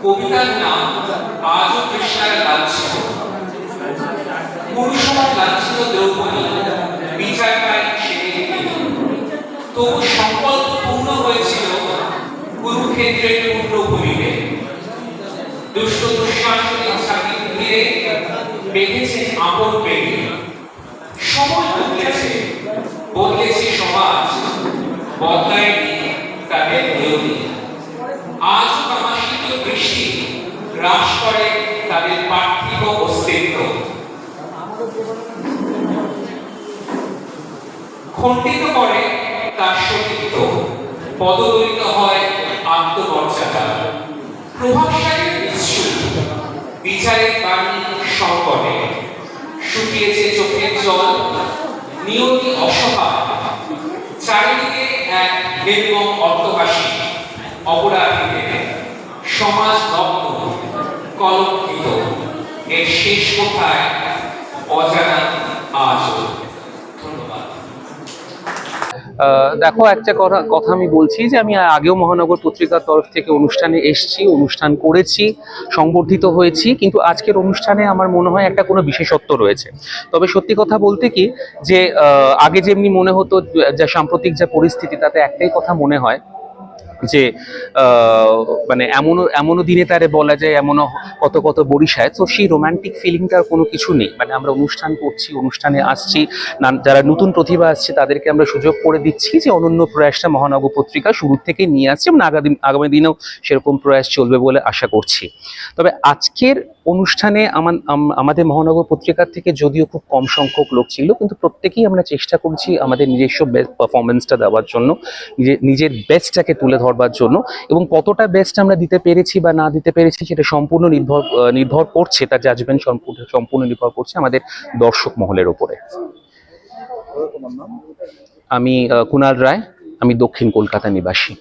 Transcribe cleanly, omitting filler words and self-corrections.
কবিতার নাম আজও কৃষ্ণার লাঞ্ছিত। পুরুষমার লাঞ্ছিত দ্রৌপদী বিচার পায় সেদিন। তবু সংকল্প পূর্ণ হয়েছিল কুরুক্ষেত্রের পূর্ণভূমিতে। দুষ্ট দুঃশাসনের ছাতির ঘিরে বেঁধেছে আপন প্রেমী। সময় বদলেছে, বদলেছে সমাজ, বদলায়নি তাদের নিয়তি। আজ কামাশিত বৃষ্টি হ্রাস করে তাদের পার্থিব অস্তিত্ব। খণ্ডিত করে তার সতীত্ব, পদদলিত হয় আত্মমর্যাদা। প্রভাবশালী নিশ্চুপ, বিচারের বাণী সংকটে। শুকিয়েছে চোখের জল, নিয়তি অসহায়। চারিদিকে এক নির্মম অট্টহাসি। অপরাধীদের সমাজ দগ্ধ, কলঙ্কিত। এর শেষ কোথায় অজানা আজও। ধন্যবাদ। দেখো, একটা কথা আমি বলছি যে আমি আগেও মহানগর পত্রিকার তরফ থেকে অনুষ্ঠানে এসেছি, অনুষ্ঠান করেছি, সংবর্ধিত হয়েছি, কিন্তু আজকের অনুষ্ঠানে আমার মনে হয় একটা কোনো বিশেষত্ব রয়েছে। তবে সত্যি কথা বলতে কি যে আগে যেমনি মনে হতো, যা সাম্প্রতিক যা পরিস্থিতি, তাতে একটাই কথা মনে হয় যে মানে এমনও দিনে তারে বলা যায় এমনও কত কত বরিশায়। তো সেই রোম্যান্টিক ফিলিংটার কোনো কিছু নেই। মানে আমরা অনুষ্ঠান করছি, অনুষ্ঠানে আসছি, যারা নতুন প্রতিভা আসছে তাদেরকে আমরা সুযোগ করে দিচ্ছি যে অনন্য প্রয়াসটা মহানগর পত্রিকা শুরু থেকে নিয়ে আসছে, এবং আগামী দিনেও সেরকম প্রয়াস চলবে বলে আশা করছি। তবে আজকের অনুষ্ঠানে আমাদের মহানগর পত্রিকার থেকে যদিও খুব কম সংখ্যক লোক ছিল, কিন্তু প্রত্যেকেই আমরা চেষ্টা করছি আমাদের নিজস্ব বেস্ট পারফরমেন্সটা দেওয়ার জন্য, নিজের বেস্টটাকে তুলে ধরবার জন্য। এবং কতটা বেস্ট আমরা দিতে পেরেছি বা না দিতে পেরেছি সেটা সম্পূর্ণ নির্ভর করছে, তার জাজমেন্ট সম্পূর্ণ নির্ভর করছে আমাদের দর্শক মহলের উপরে। আমি কুণাল রায়, আমি দক্ষিণ কলকাতা নিবাসী।